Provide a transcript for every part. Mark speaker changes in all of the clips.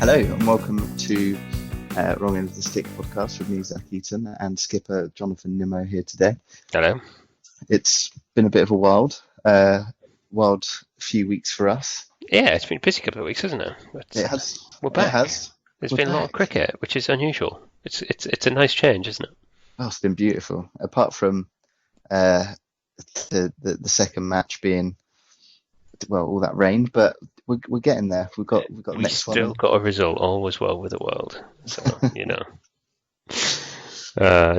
Speaker 1: Hello and welcome to Wrong End of the Stick podcast with me, Zach Eaton, and skipper Jonathan Nimmo here today.
Speaker 2: Hello.
Speaker 1: It's been a bit of a wild few weeks for us.
Speaker 2: Yeah, it's been a busy couple of weeks, hasn't it?
Speaker 1: It has.
Speaker 2: We're back.
Speaker 1: It has.
Speaker 2: There's
Speaker 1: We're
Speaker 2: been a lot of
Speaker 1: back.
Speaker 2: cricket, which is unusual. It's a nice change, isn't it?
Speaker 1: Oh, it's been beautiful. Apart from the second match being all that rain, but we're getting there. We've got the
Speaker 2: We
Speaker 1: next
Speaker 2: still
Speaker 1: one.
Speaker 2: got a result. All was well with the world. So you know.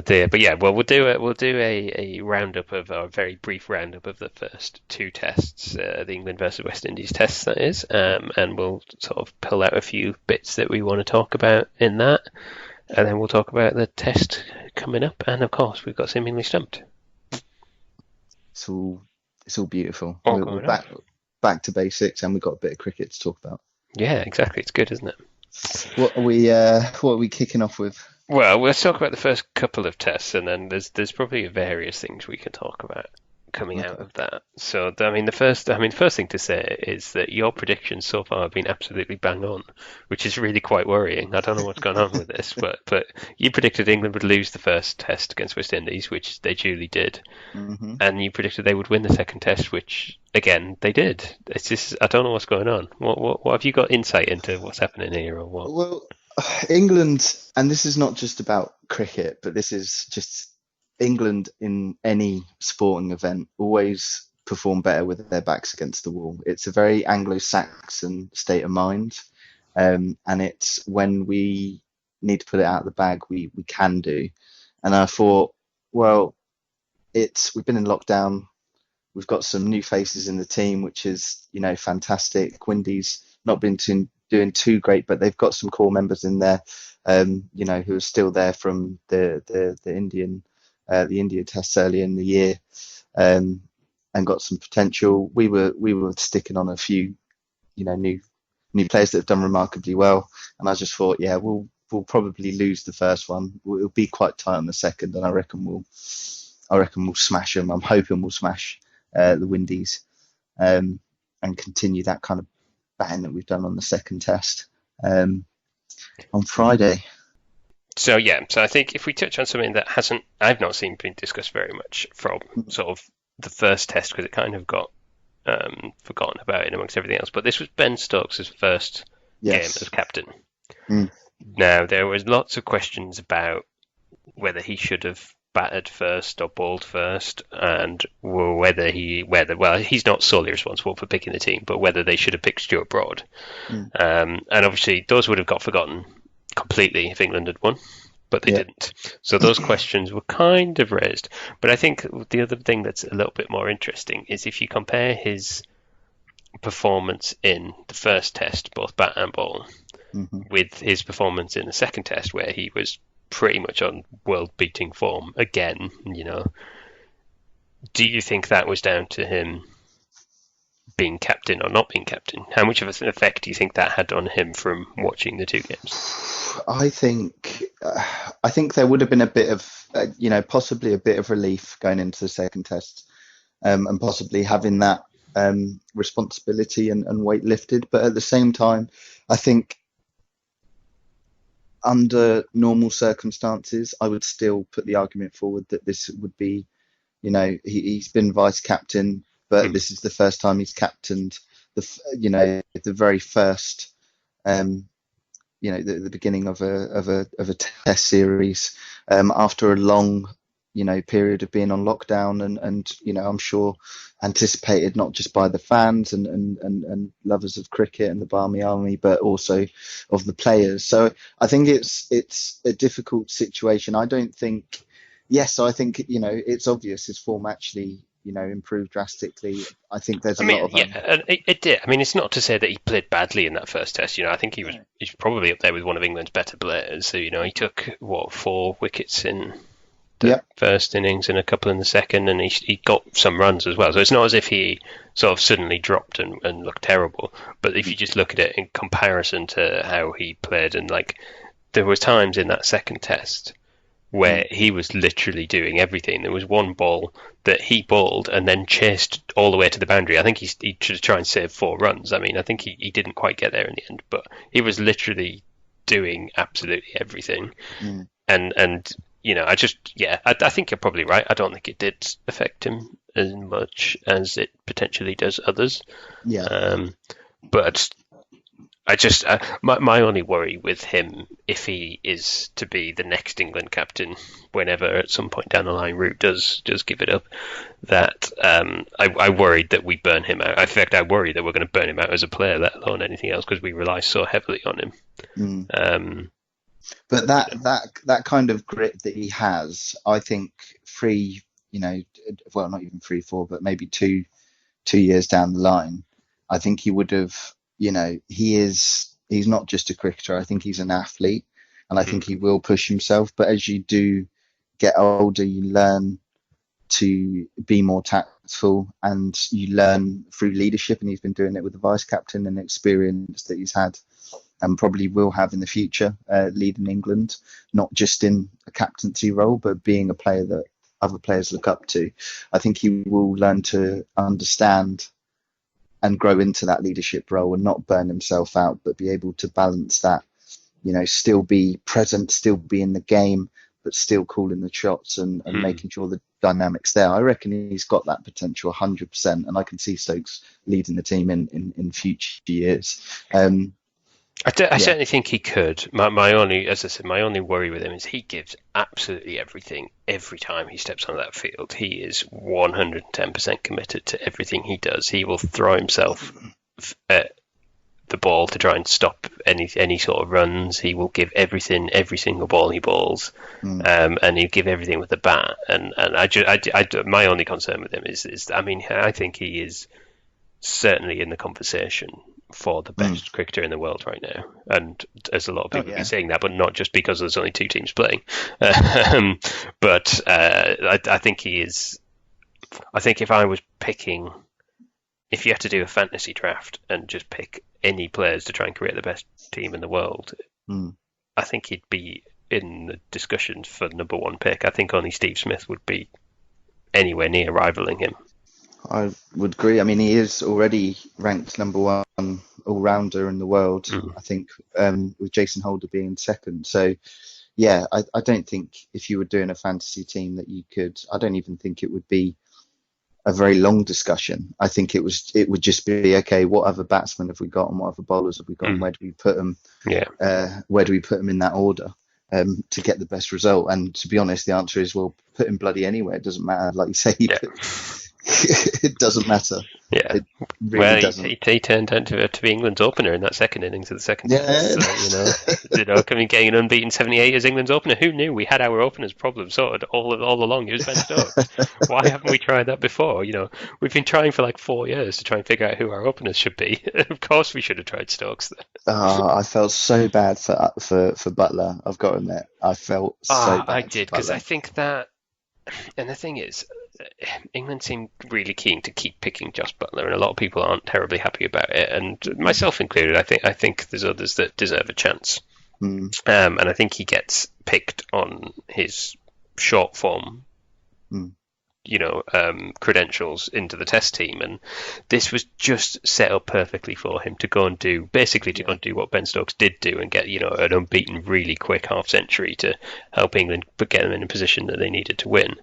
Speaker 2: Dear, but yeah, well, we'll do a roundup of a very brief roundup of the first two tests, the England versus West Indies tests, that is, and we'll sort of pull out a few bits that we want to talk about in that, and then we'll talk about the test coming up, and of course we've got Seamingly Stumped.
Speaker 1: It's all beautiful.
Speaker 2: All
Speaker 1: We're
Speaker 2: going
Speaker 1: back to basics, and we've got a bit of cricket to talk about.
Speaker 2: Yeah, exactly. It's good, isn't it?
Speaker 1: What are we kicking off with?
Speaker 2: Well, let's talk about the first couple of tests, and then there's probably various things we can talk about coming out of that. So, the first thing to say is that your predictions so far have been absolutely bang on, which is really quite worrying. I don't know what's going on with this, but you predicted England would lose the first test against West Indies, which they duly did, and you predicted they would win the second test, which again they did. It's just I don't know what's going on. What have you got insight into what's happening here, or what?
Speaker 1: Well, England, and this is not just about cricket, but this is just England in any sporting event, always perform better with their backs against the wall. It's a very Anglo-Saxon state of mind, and it's when we need to put it out of the bag, we can do. And I thought, well, we've been in lockdown. We've got some new faces in the team, which is, fantastic. Windy's not been doing too great, but they've got some core members in there, who are still there from the India tests earlier in the year, and got some potential. We were sticking on a few, new players that have done remarkably well, and I just thought, yeah, we'll probably lose the first one. It'll be quite tight on the second, and I reckon we'll smash them. I'm hoping we'll smash the Windies, and continue that kind of batting that we've done on the second test on Friday.
Speaker 2: So I think if we touch on something that I've not seen been discussed very much from sort of the first test, because it kind of got forgotten about it amongst everything else, but this was Ben Stokes' first game as captain. Now, there was lots of questions about whether he should have batted first or bowled first, and he's not solely responsible for picking the team, but whether they should have picked Stuart Broad. And obviously those would have got forgotten completely if England had won, but they didn't. So those questions were kind of raised. But I think the other thing that's a little bit more interesting is if you compare his performance in the first test, both bat and ball, with his performance in the second test, where he was pretty much on world-beating form again, do you think that was down to him being captain or not being captain? How much of an effect do you think that had on him from watching the two games?
Speaker 1: I think there would have been a bit of, possibly a bit of relief going into the second test, and possibly having that responsibility and weight lifted. But at the same time, I think under normal circumstances, I would still put the argument forward that this would be, he's been vice captain, but this is the first time he's captained the very first, the beginning of a test series, after a long, period of being on lockdown, and I'm sure anticipated not just by the fans and lovers of cricket and the Barmy Army, but also of the players. So I think it's a difficult situation. I think it's obvious his form actually improved drastically. I think there's a lot of
Speaker 2: it did. It's not to say that he played badly in that first test. I think he's probably up there with one of England's better players. So he took 4 wickets in the first innings and a couple in the second, and he got some runs as well. So it's not as if he sort of suddenly dropped and looked terrible. But if you just look at it in comparison to how he played, and there was times in that second test where
Speaker 1: mm,
Speaker 2: he was literally doing everything. There was one ball that he bowled and then chased all the way to the boundary. I think he should try and save 4 runs. I mean, I think he didn't quite get there in the end, but he was literally doing absolutely everything.
Speaker 1: mm.
Speaker 2: And I think you're probably right. I don't think it did affect him as much as it potentially does others.
Speaker 1: Yeah.
Speaker 2: But my only worry with him, if he is to be the next England captain, whenever at some point down the line Root does give it up, that I worried that we burn him out. In fact, I worry that we're going to burn him out as a player, let alone anything else, because we rely so heavily on him.
Speaker 1: Mm. But that kind of grit that he has, I think three, well, not even 3, 4, but maybe 2 years down the line, I think he would have, he's not just a cricketer. I think he's an athlete, and I think he will push himself. But as you do get older, you learn to be more tactful, and you learn through leadership. And he's been doing it with the vice captain and experience that he's had, and probably will have in the future, leading England, not just in a captaincy role, but being a player that other players look up to. I think he will learn to understand and grow into that leadership role and not burn himself out, but be able to balance that, still be present, still be in the game, but still calling the shots and making sure the dynamics there. I reckon he's got that potential 100%, and I can see Stokes leading the team in future years.
Speaker 2: I certainly think he could. My only worry with him is he gives absolutely everything every time he steps on that field. He is 110% committed to everything he does. He will throw himself at the ball to try and stop any sort of runs. He will give everything every single ball he bowls, and he'll give everything with the bat. And my only concern with him is I mean, I think he is certainly in the conversation for the best cricketer in the world right now, and as a lot of people be saying that, but not just because there's only 2 teams playing. But I think he is. I think if I was picking, if you had to do a fantasy draft and just pick any players to try and create the best team in the world, I think he'd be in the discussions for number 1 pick. I think only Steve Smith would be anywhere near rivaling him.
Speaker 1: I would agree. I mean, he is already ranked number 1 all-rounder in the world, I think, with Jason Holder being second. So, yeah, I don't think if you were doing a fantasy team that you could, I don't even think it would be a very long discussion. I think it would just be, okay, what other batsmen have we got and what other bowlers have we got and where do we put them? Where do we put them in that order to get the best result? And to be honest, the answer is, well, put him bloody anywhere. It doesn't matter. Like you say, it doesn't matter.
Speaker 2: Yeah,
Speaker 1: it really doesn't.
Speaker 2: He turned out to be England's opener in that second innings of the second test. So, getting an unbeaten 78 as England's opener. Who knew? We had our openers problem sorted all along. It was Ben Stokes. Why haven't we tried that before? We've been trying for like 4 years to try and figure out who our openers should be. Of course, we should have tried Stokes.
Speaker 1: I felt so bad for Butler. I've got to admit, I felt so bad.
Speaker 2: I did, because I think that, and the thing is, England seem really keen to keep picking Josh Butler, and a lot of people aren't terribly happy about it, and myself included. I think there's others that deserve a chance, and I think he gets picked on his short form, credentials into the Test team, and this was just set up perfectly for him to go and do what Ben Stokes did do and get an unbeaten, really quick half century to help England get them in a position that they needed to win.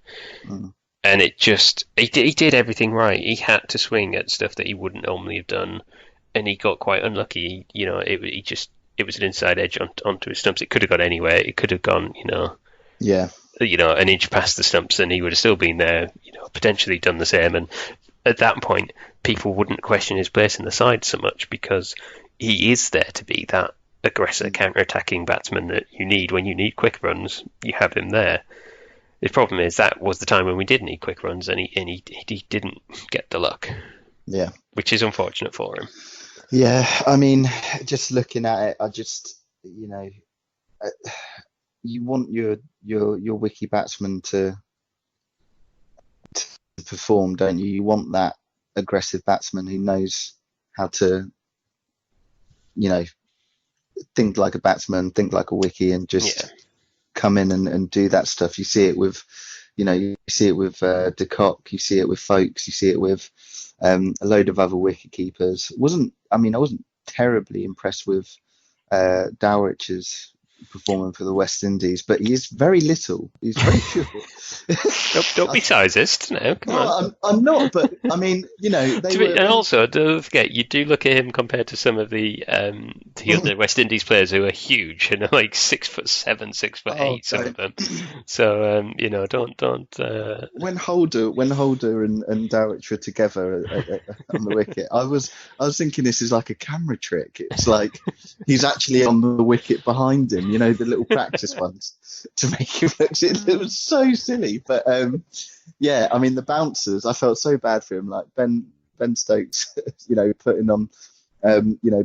Speaker 2: And he did everything right. He had to swing at stuff that he wouldn't normally have done, and he got quite unlucky. It was an inside edge onto his stumps. It could have gone anywhere. It could have gone, an inch past the stumps, and he would have still been there. Potentially done the same. And at that point, people wouldn't question his place in the side so much, because he is there to be that aggressive counter-attacking batsman that you need when you need quick runs. You have him there. The problem is that was the time when we did need quick runs, and he didn't get the luck.
Speaker 1: Yeah,
Speaker 2: which is unfortunate for him.
Speaker 1: Yeah, I mean, just looking at it, I just you want your wiki batsman to perform, don't you? You want that aggressive batsman who knows how to, think like a batsman, think like a wiki, and just come in and do that stuff. You see it with, you see it with De Kock, you see it with Folkes, you see it with a load of other wicket keepers. I wasn't terribly impressed with Dowrich's performing for the West Indies, but he is very little. He's very short.
Speaker 2: Don't be sizist. No, come on.
Speaker 1: I'm not, but I mean,
Speaker 2: And also, don't forget, you do look at him compared to some of the other West Indies players who are huge and are like 6'7", 6'8", some of them. So don't.
Speaker 1: When Holder and Dowrich were together on the wicket, I was thinking this is like a camera trick. It's like he's actually on the wicket behind him. The little practice ones to make him look. It was so silly, but yeah. I mean, the bouncers. I felt so bad for him. Like Ben Stokes, putting on,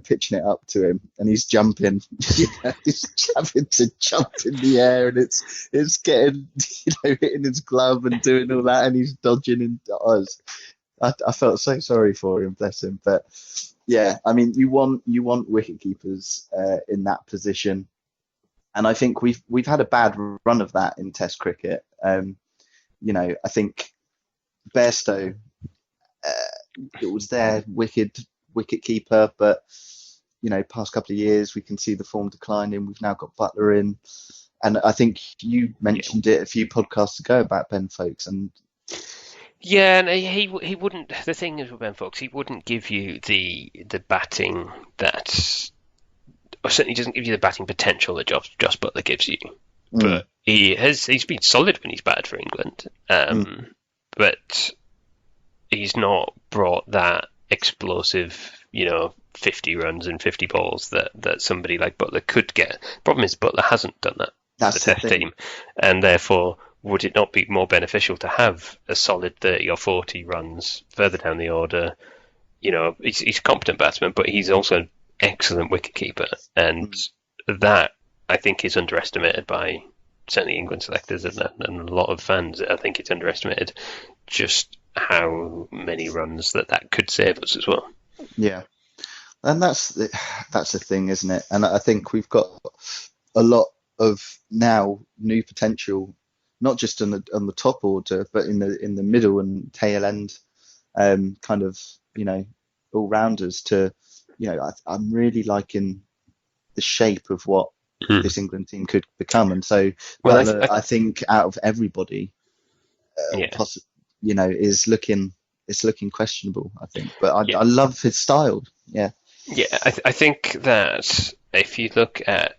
Speaker 1: pitching it up to him, and he's jumping. He's having to jump in the air, and it's getting, hitting his glove and doing all that, and he's dodging. And I felt so sorry for him, bless him. But yeah, I mean, you want wicket keepers in that position. And I think we've had a bad run of that in Test cricket. I think Bairstow, it was their wicket keeper, but past couple of years we can see the form declining. We've now got Buttler in, and I think you mentioned it a few podcasts ago about Ben Stokes, and
Speaker 2: yeah, and he wouldn't. The thing is with Ben Stokes, he wouldn't give you the batting that. Or certainly doesn't give you the batting potential that Joss Buttler gives you. But he's been solid when he's batted for England. But he's not brought that explosive, 50 runs and 50 balls that somebody like Buttler could get. Problem is Buttler hasn't done that for the Test team. And therefore, would it not be more beneficial to have a solid 30 or 40 runs further down the order? He's a competent batsman, but he's also excellent wicketkeeper, and that I think is underestimated by certainly England selectors and a lot of fans. I think it's underestimated just how many runs that could save us as well.
Speaker 1: Yeah, and that's the thing, isn't it? And I think we've got a lot of now new potential, not just on the top order, but in the middle and tail end, kind of all rounders to. I'm really liking the shape of what this England team could become, and so I think out of everybody, is looking questionable. I think, but I love his style. Yeah,
Speaker 2: I think that if you look at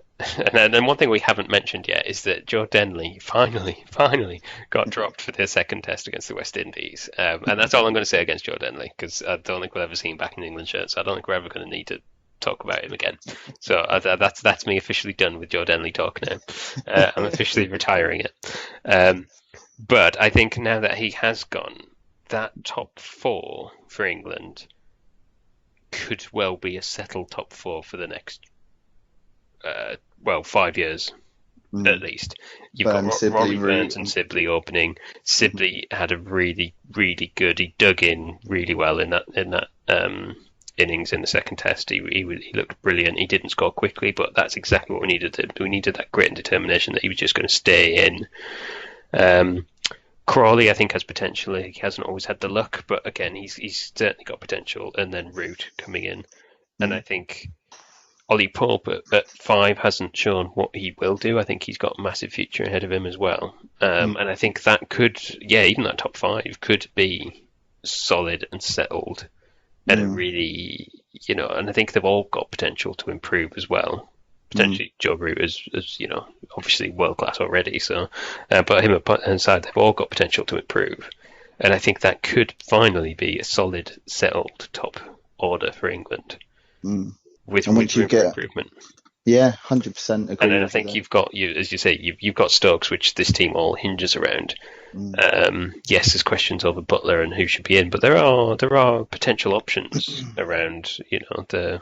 Speaker 2: and one thing we haven't mentioned yet is that Joe Denley finally got dropped for their second test against the West Indies. And that's all I'm going to say against Joe Denley, because I don't think we'll ever see him back in the England shirt, so I don't think we're ever going to need to talk about him again. So that's me officially done with Joe Denley talk now. I'm officially retiring it. But I think now that he has gone, that top four for England could well be a settled top four for the next 5 years at least. You've got Rory Burns and Sibley opening. Sibley had a really, really good. He dug in really well in that innings in the second test. He looked brilliant. He didn't score quickly, but that's exactly what we needed. We needed that grit and determination that he was just going to stay in. Crawley, I think, has potential. He hasn't always had the luck, but again, he's certainly got potential. And then Root coming in, and I think Ollie Pope at 5 hasn't shown what he will do. I think he's got a massive future ahead of him as well. And I think that could, even that top 5 could be solid and settled. And a really, and I think they've all got potential to improve as well. Potentially Joe Root is obviously world class already. So, but him inside, they've all got potential to improve. And I think that could finally be a solid, settled top order for England. With room for improvement.
Speaker 1: Yeah, 100% agree.
Speaker 2: And then I think you've got, as you say, you've got Stokes, which this team all hinges around. Yes, there's questions over Buttler and who should be in, but there are potential options around, the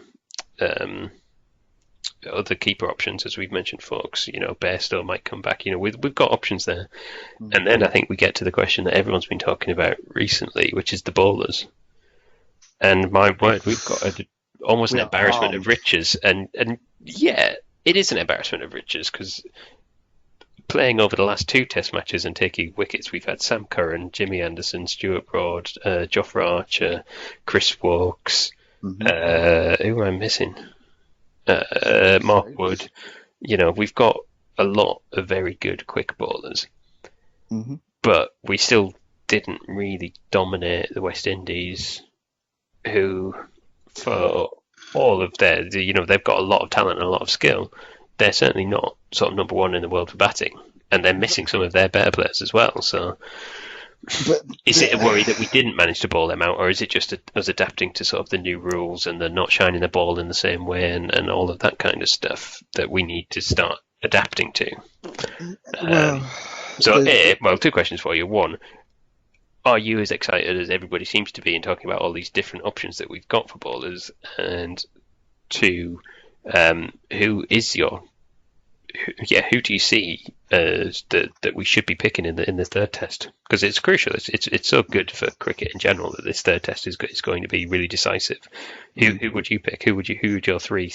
Speaker 2: other keeper options, as we've mentioned, folks. Bairstow might come back. We've got options there. And then I think we get to the question that everyone's been talking about recently, which is the bowlers. And my word, we've got almost an embarrassment of riches, and yeah, it is an embarrassment of riches, because playing over the last two Test matches and taking wickets, we've had Sam Curran, Jimmy Anderson, Stuart Broad, Jofra Archer, Chris Wokes.
Speaker 1: Hmm.
Speaker 2: Who am I missing? Mark Wood. We've got a lot of very good quick bowlers,
Speaker 1: Hmm.
Speaker 2: but we still didn't really dominate the West Indies, who, for all of they've got a lot of talent and a lot of skill. They're certainly not sort of number one in the world for batting, and they're missing some of their better players as well. So, is it a worry that we didn't manage to bowl them out, or is it just us adapting to sort of the new rules and the not shining the ball in the same way and all of that kind of stuff that we need to start adapting to? Two questions for you. One, are you as excited as everybody seems to be in talking about all these different options that we've got for bowlers? And two, who do you see as that we should be picking in the third test? Because it's crucial. It's so good for cricket in general that this third test is going to be really decisive. Who would you pick? Who would your three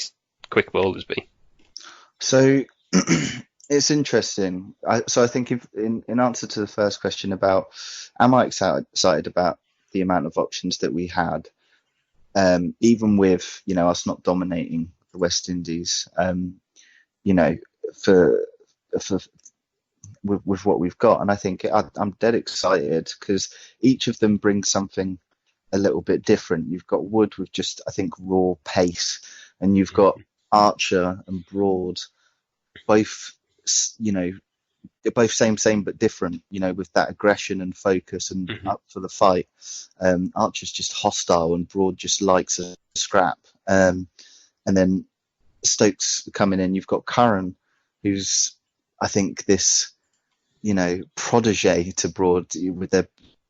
Speaker 2: quick bowlers be?
Speaker 1: So it's interesting. So I think in answer to the first question about am I excited about the amount of options that we had, even with us not dominating the West Indies, for with what we've got, and I think I'm dead excited because each of them brings something a little bit different. You've got Wood with just, I think, raw pace, and you've got Archer and Broad, both they're both same but different, with that aggression and focus and up for the fight. Archer's just hostile and Broad just likes a scrap. And then Stokes coming in, you've got Curran, who's, I think, this, protege to Broad with their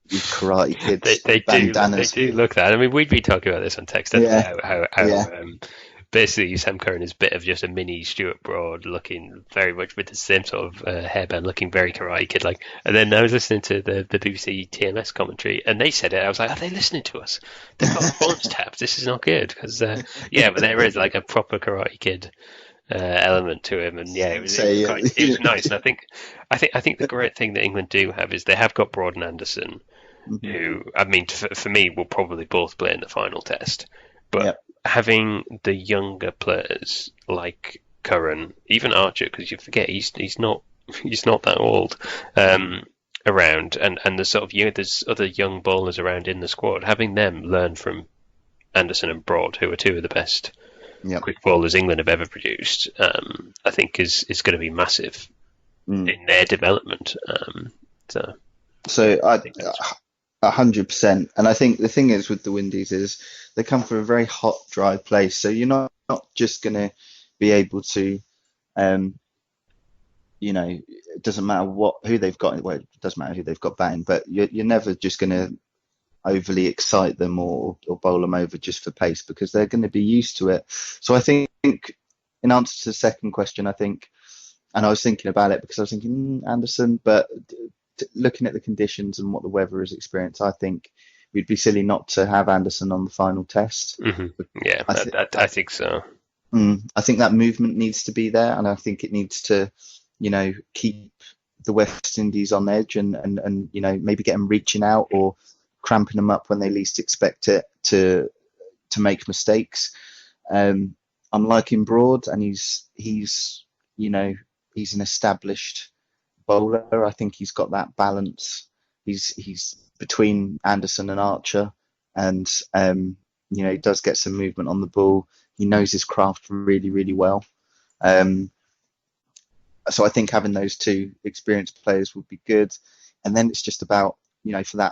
Speaker 1: Karate Kids
Speaker 2: they
Speaker 1: bandanas.
Speaker 2: Do look that. I mean, we'd been talking about this on text. How basically Sam Curran is a bit of just a mini Stuart Broad, looking very much with the same sort of hairband, looking very Karate Kid like. And then I was listening to the BBC TMS commentary, and they said it. I was like, are they listening to us? They've got phones tapped. This is not good because but there is like a proper Karate Kid element to him, and it was nice. And I think the great thing that England do have is they have got Broad and Anderson, who, I mean, for me, will probably both play in the final test, but having the younger players like Curran, even Archer, because you forget he's not that old, around, and there's sort of there's other young bowlers around in the squad. Having them learn from Anderson and Broad, who are two of the best quick bowlers England have ever produced, I think is going to be massive in their development.
Speaker 1: So I think 100%. And I think the thing is with the Windies is they come from a very hot, dry place. So you're not just going to be able to, it doesn't matter who they've got. Well, it doesn't matter who they've got batting, but you're never just going to overly excite them or bowl them over just for pace because they're going to be used to it. So I think in answer to the second question, and I was thinking about it because I was thinking Anderson, but looking at the conditions and what the weather has experienced, I think we'd be silly not to have Anderson on the final test.
Speaker 2: Yeah, I think so.
Speaker 1: I think that movement needs to be there, and I think it needs to, keep the West Indies on edge and maybe get them reaching out or cramping them up when they least expect it to make mistakes. I'm liking Broad, and he's an established bowler. I think he's got that balance. He's between Anderson and Archer, and he does get some movement on the ball. He knows his craft really, really well. So I think having those two experienced players would be good. And then it's just about, for the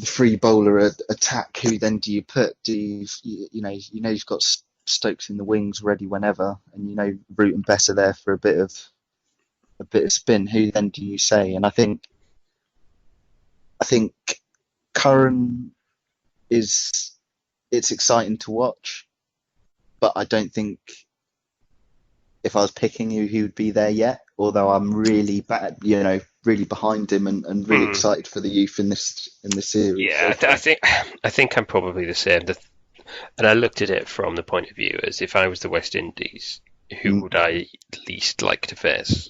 Speaker 1: three bowler attack, who then do you put? You've got Stokes in the wings ready whenever, and Root and Besser there for a bit of spin. Who then do you say? And I think Curran it's exciting to watch, but I don't think if I was picking who he would be there yet. Although I'm really really behind him and really excited for the youth in this series.
Speaker 2: Yeah, I think I'm probably the same. And I looked at it from the point of view as if I was the West Indies, who would I least like to face?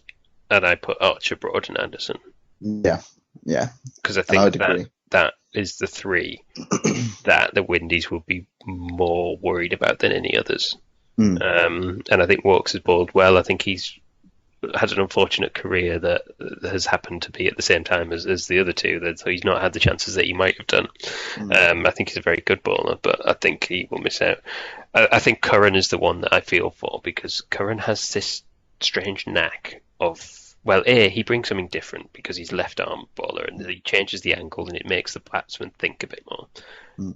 Speaker 2: And I put Archer, Broad, and Anderson.
Speaker 1: Yeah, yeah,
Speaker 2: Because I
Speaker 1: and I
Speaker 2: think
Speaker 1: would agree.
Speaker 2: that is the three that the Windies will be more worried about than any others.
Speaker 1: Mm,
Speaker 2: And I think Walks has bowled well. I think he's had an unfortunate career that has happened to be at the same time as the other two, so he's not had the chances that he might have done. I think he's a very good bowler, but I think he will miss out. I think Curran is the one that I feel for, because Curran has this strange knack of, well, he brings something different because he's left arm bowler and he changes the angle and it makes the batsman think a bit more.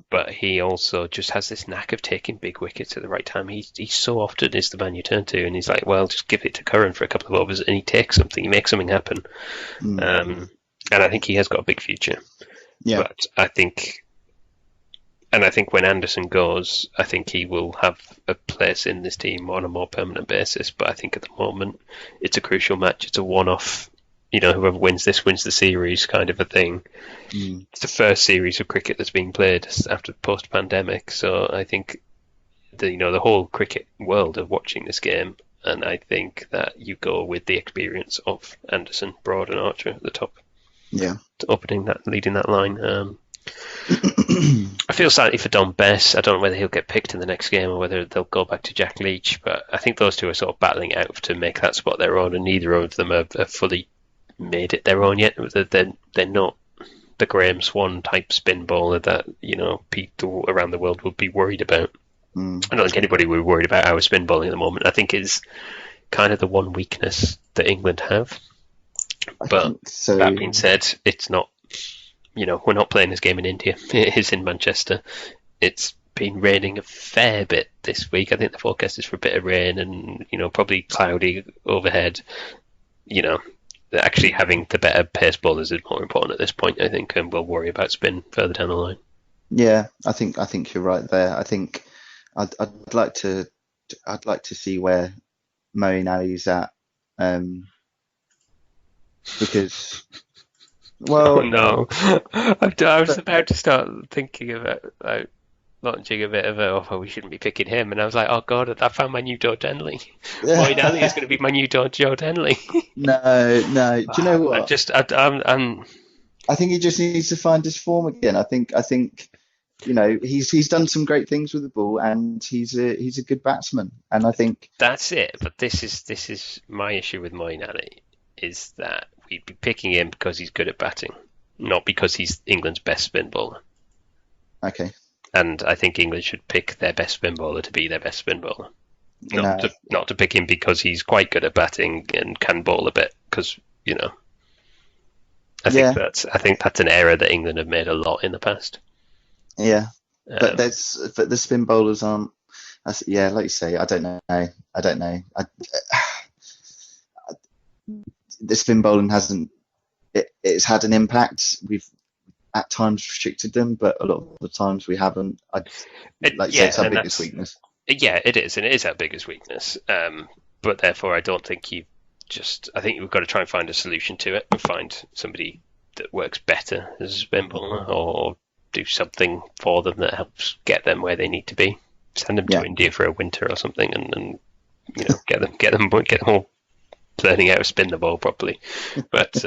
Speaker 2: But he also just has this knack of taking big wickets at the right time. He so often is the man you turn to, and he's like, well, just give it to Curran for a couple of overs, and he takes something, he makes something happen. And I think he has got a big future.
Speaker 1: yeah,
Speaker 2: But I think when Anderson goes, I think he will have a place in this team on a more permanent basis. But I think at the moment, it's a crucial match. It's a one-off. Whoever wins this wins the series kind of a thing. It's the first series of cricket that's being played after post-pandemic. So I think the whole cricket world are watching this game, and I think that you go with the experience of Anderson, Broad, and Archer at the top.
Speaker 1: yeah.
Speaker 2: Leading that line. I feel slightly for Don Bess. I don't know whether he'll get picked in the next game or whether they'll go back to Jack Leach, but I think those two are sort of battling out to make that spot their own, and neither of them have fully made it their own yet. They're not the Graham Swan type spin bowler that people around the world would be worried about. I don't think anybody would be worried about our spin bowling at the moment. I think it's kind of the one weakness that England have. But that being said, it's not. We're not playing this game in India. It is in Manchester. It's been raining a fair bit this week. I think the forecast is for a bit of rain and probably cloudy overhead. Actually having the better pace bowlers is more important at this point, I think, and we'll worry about spin further down the line.
Speaker 1: Yeah, I think you're right there. I think I'd like to see where Moeen Ali's at, because
Speaker 2: oh no, I was about to start thinking about launching a bit of we shouldn't be picking him, and I was like, oh god, I found my new Joe Denley. Moeen Ali is going to be my new Joe Denley.
Speaker 1: No. Do you know what?
Speaker 2: I
Speaker 1: think he just needs to find his form again. I think he's done some great things with the ball, and he's a good batsman. And I think
Speaker 2: that's it. But this is my issue with Moeen Ali, is that we'd be picking him because he's good at batting, not because he's England's best spin bowler.
Speaker 1: Okay.
Speaker 2: And I think England should pick their best spin bowler to be their best spin bowler. Not to pick him because he's quite good at batting and can bowl a bit, because I think that's an error that England have made a lot in the past.
Speaker 1: Yeah, but the spin bowlers aren't. Yeah, like you say, I don't know. The spin bowling hasn't. It's had an impact. We've at times restricted them, but a lot of the times we haven't. It's our biggest weakness.
Speaker 2: Yeah, it is, and it is our biggest weakness. But therefore, I don't think I think we've got to try and find a solution to it and find somebody that works better as a spin bowler, or do something for them that helps get them where they need to be. Send them to India for a winter or something, and get them all learning how to spin the ball properly. But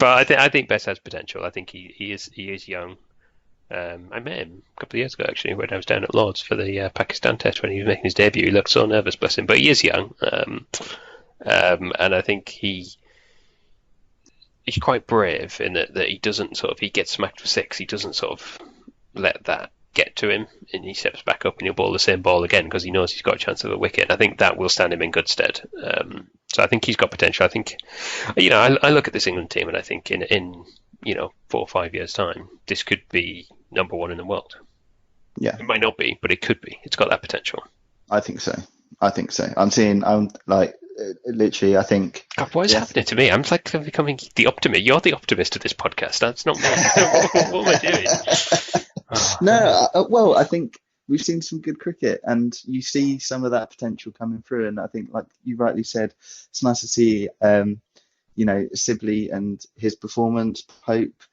Speaker 2: I think Bess has potential. I think he is young. I met him a couple of years ago, actually, when I was down at Lord's for the Pakistan test when he was making his debut. He looked so nervous, bless him, but he is young. And I think he's quite brave in that he doesn't he gets smacked for six. He doesn't let that get to him, and he steps back up and he'll bowl the same ball again because he knows he's got a chance of a wicket. I think that will stand him in good stead. So I think he's got potential. I think, I look at this England team and I think in 4 or 5 years' time, this could be number one in the world.
Speaker 1: Yeah,
Speaker 2: it might not be, but it could be. It's got that potential.
Speaker 1: I think so. I'm literally, I think.
Speaker 2: God, what is happening to me? I'm becoming the optimist. You're the optimist of this podcast. That's not me. What am I doing?
Speaker 1: No, well, I think we've seen some good cricket, and you see some of that potential coming through. And I think, like you rightly said, it's nice to see, Sibley and his performance, Pope,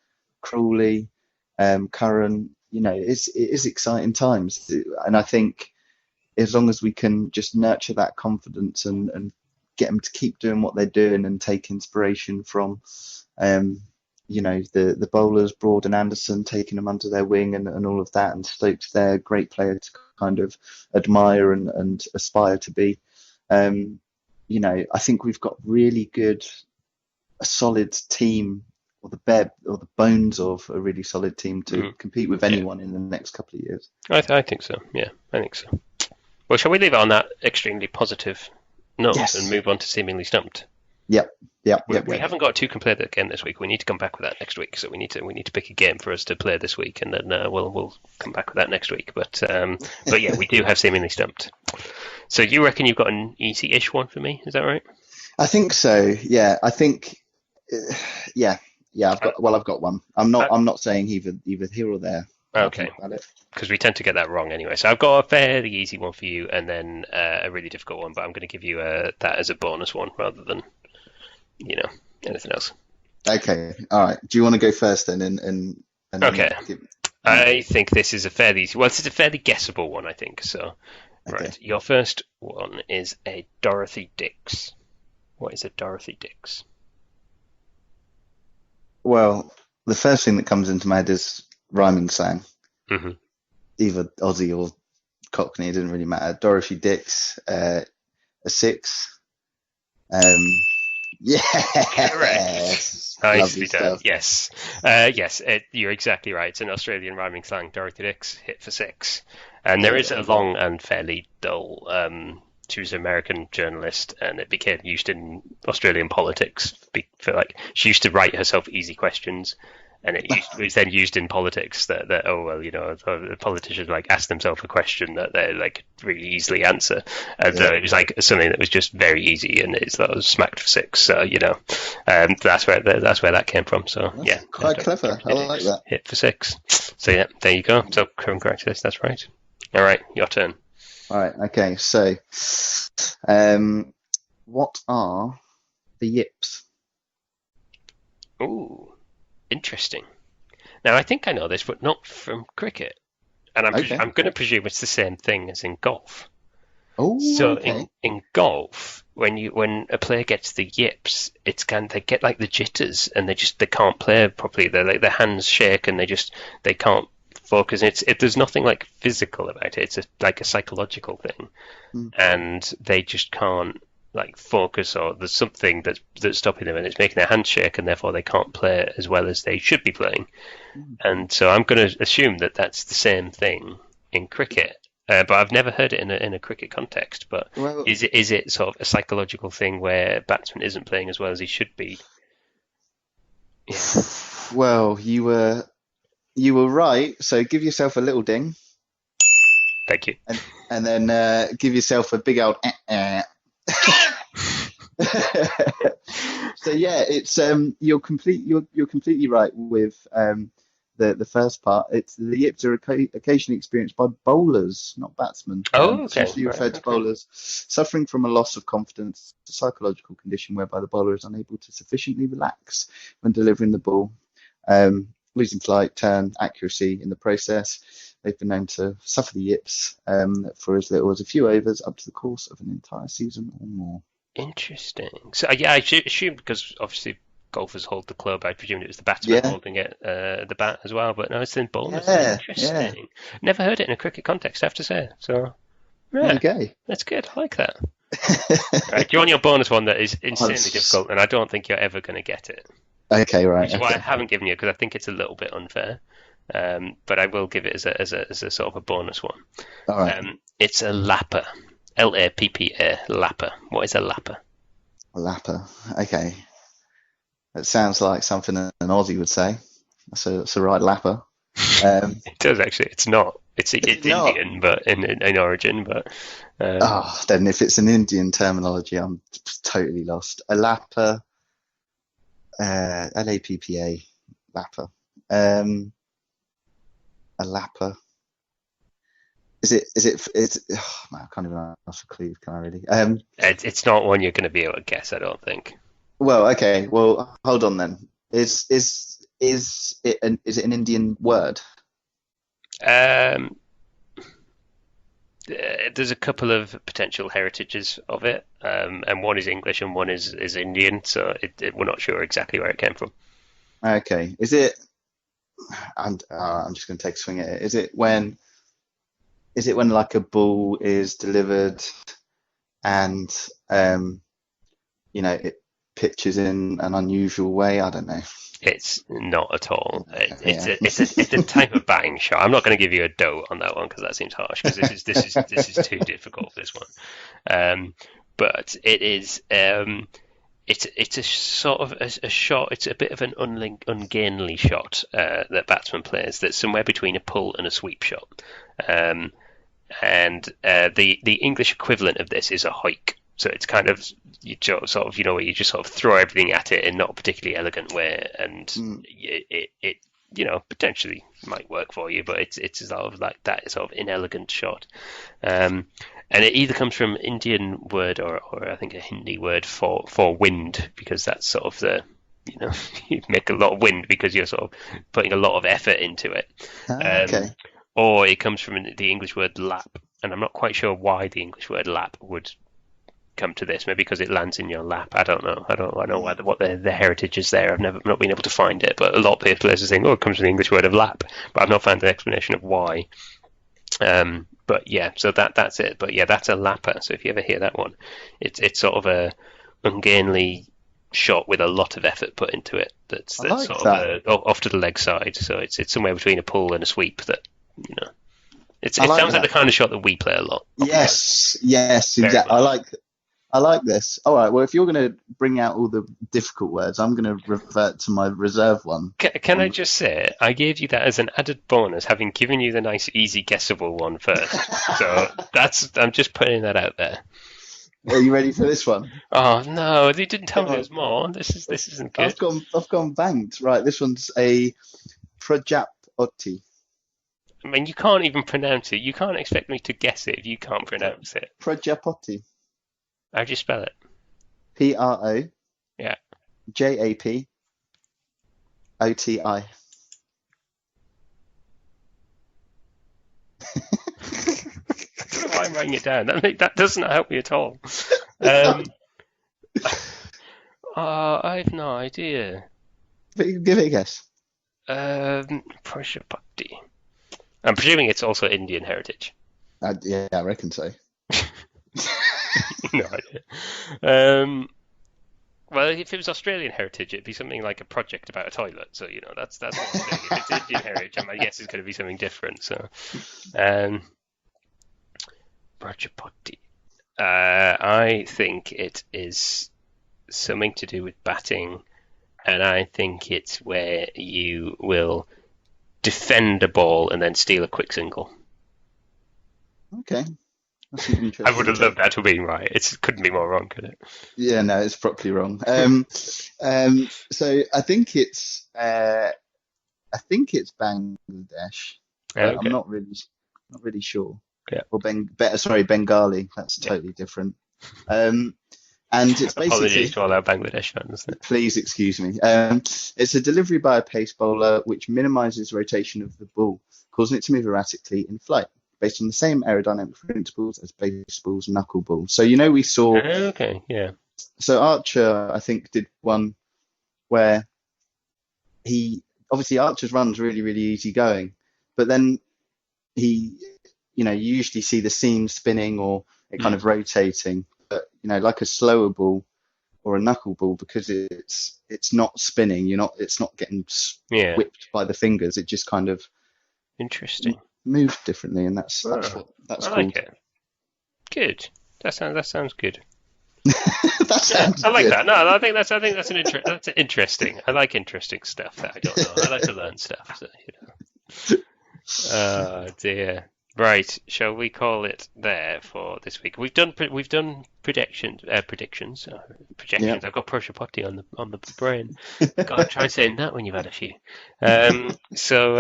Speaker 1: Crawley, Curran. It is exciting times, and I think as long as we can just nurture that confidence and get them to keep doing what they're doing and take inspiration from, the bowlers, Broad and Anderson, taking them under their wing and all of that, and Stokes there, great player to kind of admire and aspire to be. I think we've got really a solid team, or the bones of a really solid team to compete with anyone in the next couple of years.
Speaker 2: I think so. Yeah, I think so. Well, shall we leave it on that extremely positive note and move on to Seamingly Stumped?
Speaker 1: Yep.
Speaker 2: We haven't got two can play that again this week. We need to come back with that next week. So we need to pick a game for us to play this week, and then we'll come back with that next week. But yeah, we do have Seamingly Stumped. So you reckon you've got an easy-ish one for me? Is that right?
Speaker 1: I think so. Yeah, I think. Yeah. I've got one. I'm not saying either here or there.
Speaker 2: Okay. Because we tend to get that wrong anyway. So I've got a fairly easy one for you, and then a really difficult one. But I'm going to give you that as a bonus one rather than anything else.
Speaker 1: Okay. All right. Do you want to go first then? And
Speaker 2: okay. I think this is a fairly easy. Well, this is a fairly guessable one, I think. So, okay. Right. Your first one is a Dorothy Dix. What is a Dorothy Dix?
Speaker 1: Well, the first thing that comes into my head is rhyming slang.
Speaker 2: Mm-hmm.
Speaker 1: Either Aussie or Cockney, it didn't really matter. Dorothy Dix, a 6. Yes.
Speaker 2: Nicely done. Yes. Yes, you're exactly right. It's an Australian rhyming slang. Dorothy Dix, hit for 6. And there is a long and fairly dull. She was an American journalist, and it became used in Australian politics. She used to write herself easy questions, and it was then used in politics that the politicians ask themselves a question that they really easily answer, and it was something that was just very easy, and that was smacked for 6. So that's where that came from. So
Speaker 1: that's quite clever. I like that.
Speaker 2: Hit for 6. So yeah, there you go. So congratulations. That's right. All right, your turn.
Speaker 1: All right. Okay. So, what are the yips?
Speaker 2: Ooh, interesting. Now, I think I know this, but not from cricket. And I'm going to presume it's the same thing as in golf.
Speaker 1: Oh,
Speaker 2: so
Speaker 1: okay.
Speaker 2: in golf, when a player gets the yips, they get the jitters, and they can't play properly. Their hands shake, and they can't focus. There's nothing physical about it. It's a psychological thing, and they just can't focus, or there's something that's stopping them, and it's making their hands shake, and therefore they can't play as well as they should be playing. And so I'm going to assume that that's the same thing in cricket, but I've never heard it in a cricket context. But is it sort of a psychological thing where a batsman isn't playing as well as he should be? Yeah.
Speaker 1: Well, you were right. So give yourself a little ding.
Speaker 2: Thank you.
Speaker 1: And then give yourself a big old. So yeah, it's you're completely right with the first part. It's the yips are occasionally experienced by bowlers, not batsmen.
Speaker 2: Okay.
Speaker 1: Essentially referred to bowlers suffering from a loss of confidence, a psychological condition whereby the bowler is unable to sufficiently relax when delivering the ball, losing flight, turn, accuracy in the process. They've been known to suffer the yips for as little as a few overs up to the course of an entire season or more.
Speaker 2: Interesting. So yeah, I assumed, because obviously golfers hold the club, I presumed it was the batsman holding it, the bat as well. But no, it's in bowlers.
Speaker 1: Yeah,
Speaker 2: interesting. Yeah. Never heard it in a cricket context, I have to say. So yeah,
Speaker 1: okay.
Speaker 2: That's good. I like that. Right, do you want your bonus one that is insanely difficult, and I don't think you're ever going to get it?
Speaker 1: Okay, right.
Speaker 2: Which is why I haven't given you, because I think it's a little bit unfair. But I will give it as a sort of a bonus one.
Speaker 1: All right.
Speaker 2: It's a lapper. Lappa. Lapper. What is a lapper?
Speaker 1: A lapper. Okay. That sounds like something an Aussie would say. That's a right lapper.
Speaker 2: It does actually. It's not. It's Indian, but in origin. But
Speaker 1: then if it's an Indian terminology, I'm totally lost. A lapper. Lappa. Lapper. A lapper. Is it? Oh, man, I can't even ask for clues. Can I really?
Speaker 2: It's not one you're going to be able to guess, I don't think.
Speaker 1: Well, okay. Well, hold on then. Is it an Indian word?
Speaker 2: It's there's a couple of potential heritages of it, and one is English and one is Indian. So we're not sure exactly where it came from.
Speaker 1: Okay. Is it? I'm just going to take a swing at it. Is it when like a bull is delivered and it pitches in an unusual way? I don't know.
Speaker 2: It's not at all. It's
Speaker 1: Yeah.
Speaker 2: it's a type of batting shot. I'm not going to give you a dote on that one because that seems harsh. Because this is too difficult. This one, but it is. It's a sort of a shot. It's a bit of an ungainly shot that batsman plays. That's somewhere between a pull and a sweep shot. And the English equivalent of this is a hike. So it's kind of where you just sort of throw everything at it in not a particularly elegant way, and it potentially might work for you, but it's sort of like that sort of inelegant shot. And it either comes from Indian word or I think a Hindi word for wind, because that's sort of you make a lot of wind because you're sort of putting a lot of effort into it.
Speaker 1: Okay.
Speaker 2: Or it comes from the English word lap, and I'm not quite sure why the English word lap would come to this. Maybe because it lands in your lap. I don't know. I don't know what the heritage is there. I've not been able to find it, but a lot of players are saying, "Oh, it comes from the English word of lap," but I've not found an explanation of why. But yeah, so that's it. But yeah, that's a lapper. So if you ever hear that one, it's sort of a ungainly shot with a lot of effort put into it. That's
Speaker 1: like
Speaker 2: sort
Speaker 1: that.
Speaker 2: of off to the leg side. So it's somewhere between a pull and a sweep. That it
Speaker 1: I like
Speaker 2: sounds like
Speaker 1: that.
Speaker 2: the kind of shot that we play a lot.
Speaker 1: Yes,
Speaker 2: Very
Speaker 1: exactly.
Speaker 2: much.
Speaker 1: I like this. All right. Well, if you're going to bring out all the difficult words, I'm going to revert to my reserve one.
Speaker 2: Can I just say, I gave you that as an added bonus, having given you the nice, easy, guessable one first. So I'm just putting that out there.
Speaker 1: Are you ready for this one?
Speaker 2: Oh no, you didn't tell me
Speaker 1: Come
Speaker 2: there was more. This isn't good.
Speaker 1: I've gone banked. Right. This one's a Prajapati.
Speaker 2: I mean, you can't even pronounce it. You can't expect me to guess it if you can't pronounce it.
Speaker 1: Prajapati.
Speaker 2: How do you spell it?
Speaker 1: PROJAPOTI.
Speaker 2: Yeah. I don't know why I'm writing it down. That doesn't help me at all. I have no idea.
Speaker 1: Give it a guess.
Speaker 2: Prashapati. I'm presuming it's also Indian heritage.
Speaker 1: Yeah, I reckon so.
Speaker 2: No idea. Well, if it was Australian heritage, it'd be something like a project about a toilet. So that's what I'm saying. If it's Indian heritage, my guess is going to be something different. So, Prajapati. I think it is something to do with batting, and I think it's where you will defend a ball and then steal a quick single.
Speaker 1: Okay. That's an interesting
Speaker 2: I would have
Speaker 1: take.
Speaker 2: loved that to be right. It couldn't be more wrong, could it?
Speaker 1: Yeah, no, it's properly wrong. So I think it's Bangladesh, but I'm
Speaker 2: Okay.
Speaker 1: not really sure.
Speaker 2: Yeah.
Speaker 1: Or Bengali. That's totally different. And it's basically,
Speaker 2: Apologies to all our Bangladesh fans.
Speaker 1: please excuse me. It's a delivery by a pace bowler which minimizes rotation of the ball, causing it to move erratically in flight, based on the same aerodynamic principles as baseball's knuckleball. So we saw.
Speaker 2: Okay, yeah.
Speaker 1: So Archer, I think, did one where Archer's run's really, really easy going, but then you usually see the seam spinning or it kind of rotating, but like a slower ball or a knuckleball, because it's not spinning, it's not getting whipped by the fingers, it just kind of
Speaker 2: Interesting.
Speaker 1: moves differently, and that's
Speaker 2: I
Speaker 1: cool.
Speaker 2: like it. Good. That sounds good.
Speaker 1: That sounds
Speaker 2: I like
Speaker 1: good.
Speaker 2: that. No, I think that's that's interesting. I like interesting stuff that I don't know. I like to learn stuff. So. Oh dear. Right, shall we call it there for this week? We've done predictions. Projections.
Speaker 1: Yeah.
Speaker 2: I've got Prashapati on the brain. God, try saying that when you've had a few. So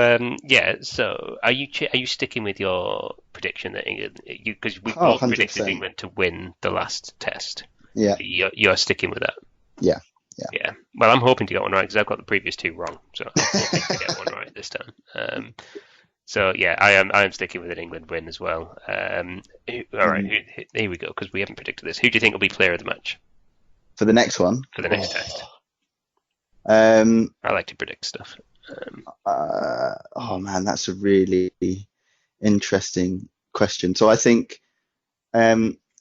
Speaker 2: are you sticking with your prediction that England? Because we both predicted
Speaker 1: 100%.
Speaker 2: England to win the last test.
Speaker 1: Yeah.
Speaker 2: You're sticking with that.
Speaker 1: Yeah.
Speaker 2: Yeah. Well, I'm hoping to get one right because I've got the previous two wrong, so I'm hoping to get one right this time. So yeah, I am sticking with an England win as well. All right, here we go, because we haven't predicted this. Who do you think will be player of the match
Speaker 1: For the next one?
Speaker 2: for the next test?
Speaker 1: Um,
Speaker 2: I like to predict stuff.
Speaker 1: oh man, that's a really interesting question. So I think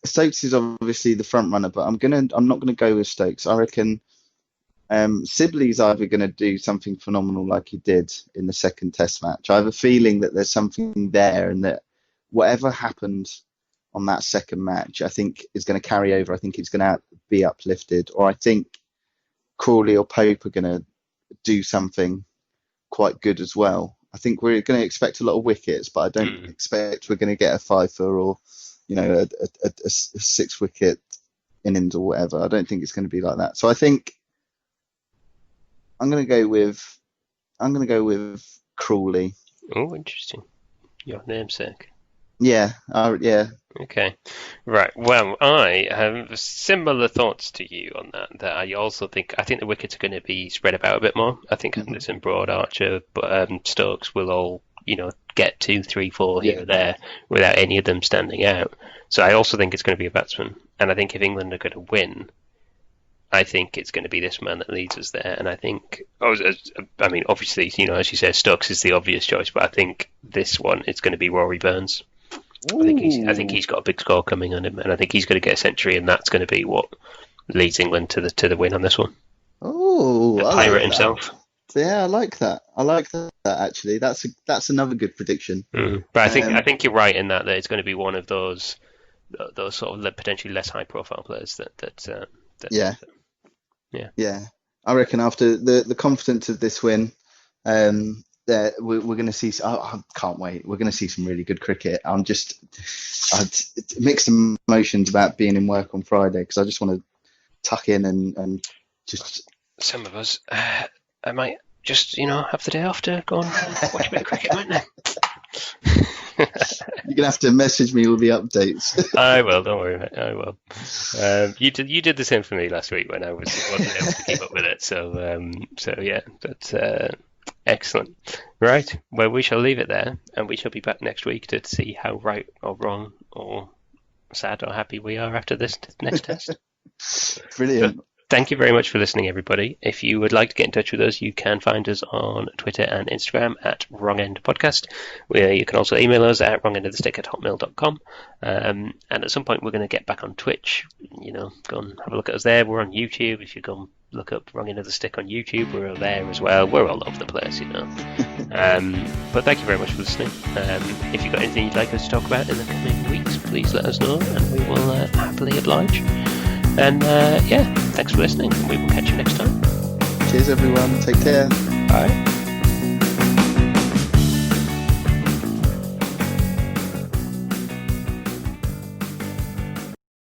Speaker 1: Stokes is obviously the front runner, but I'm not gonna go with Stokes. I reckon Sibley's either gonna do something phenomenal like he did in the second Test match. I have a feeling that there's something there, and that whatever happened on that second match, I think is going to carry over. I think it's going to be uplifted, or I think Crawley or Pope are going to do something quite good as well. I think we're going to expect a lot of wickets, but I don't expect we're going to get a fifer or, a 6-wicket innings or whatever. I don't think it's going to be like that. So I think I'm going to go with Crawley.
Speaker 2: Oh, interesting. Your namesake.
Speaker 1: Yeah.
Speaker 2: Okay. Right. Well, I have similar thoughts to you on that. That I also think the wickets are going to be spread about a bit more. I think Henderson, Broad, Archer, but Stokes will all get 2, 3, 4 here or there without any of them standing out. So I also think it's going to be a batsman, and I think if England are going to win, I think it's going to be this man that leads us there. And I think, obviously, as you said, Stokes is the obvious choice, but I think this one it's going to be Rory Burns. I think he's got a big score coming on him, and I think he's going to get a century, and that's going to be what leads England to the win on this one.
Speaker 1: Oh,
Speaker 2: the pirate himself.
Speaker 1: Yeah, I like that. Actually. That's another good prediction.
Speaker 2: But I think you're right in that it's going to be one of those sort of potentially less high profile players that.
Speaker 1: Yeah. I reckon after the confidence of this win, we're going to see. I can't wait. We're going to see some really good cricket. I'd mixed emotions about being in work on Friday, because I just want to tuck in and just.
Speaker 2: Some of us, I might just have the day off to go and watch a bit of cricket, mightn't I?
Speaker 1: You're gonna have to message me all the updates.
Speaker 2: I will. Don't worry, mate. I will. You did the same for me last week when I wasn't able to keep up with it. So yeah, that's excellent. Right. Well, we shall leave it there, and we shall be back next week to see how right or wrong or sad or happy we are after this next test.
Speaker 1: Brilliant.
Speaker 2: So, thank you very much for listening, everybody. If you would like to get in touch with us, you can find us on Twitter and Instagram at Wrong End Podcast. You can also email us at wrongendofthestick@hotmail.com. And at some point, we're going to get back on Twitch. Go and have a look at us there. We're on YouTube. If you go and look up Wrong End of the Stick on YouTube, we're there as well. We're all over the place, But thank you very much for listening. If you've got anything you'd like us to talk about in the coming weeks, please let us know, and we will happily oblige. And thanks for listening. We will catch you next time.
Speaker 1: Cheers, everyone. Take care.
Speaker 2: Bye.